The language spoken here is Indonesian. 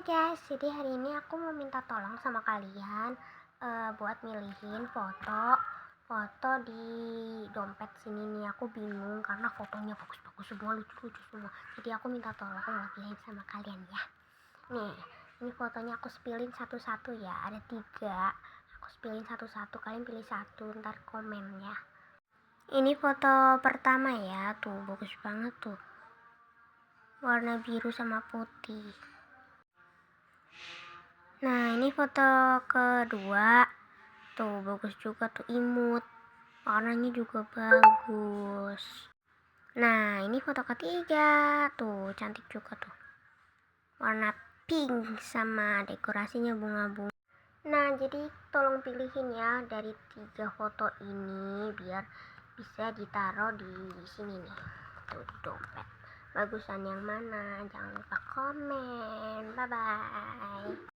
guys, jadi hari ini aku mau minta tolong sama kalian buat milihin foto di dompet sini nih. Aku bingung karena fotonya bagus-bagus semua, lucu-lucu semua. Jadi aku minta tolong buat milihin sama kalian ya. Nih, ini fotonya aku spillin satu-satu ya. Ada 3. Aku spillin satu-satu, kalian pilih satu, ntar komen ya. Ini foto pertama ya, tuh bagus banget tuh. Warna biru sama putih. Nah, ini foto kedua. Tuh, bagus juga tuh, imut. Warnanya juga bagus. Nah, ini foto ketiga. Tuh, cantik juga tuh. Warna pink sama dekorasinya bunga-bunga. Nah, jadi tolong pilihin ya dari 3 foto ini biar bisa ditaruh di sini nih. Tuh, di dompet. Bagusan yang mana? Jangan lupa komen. Bye-bye.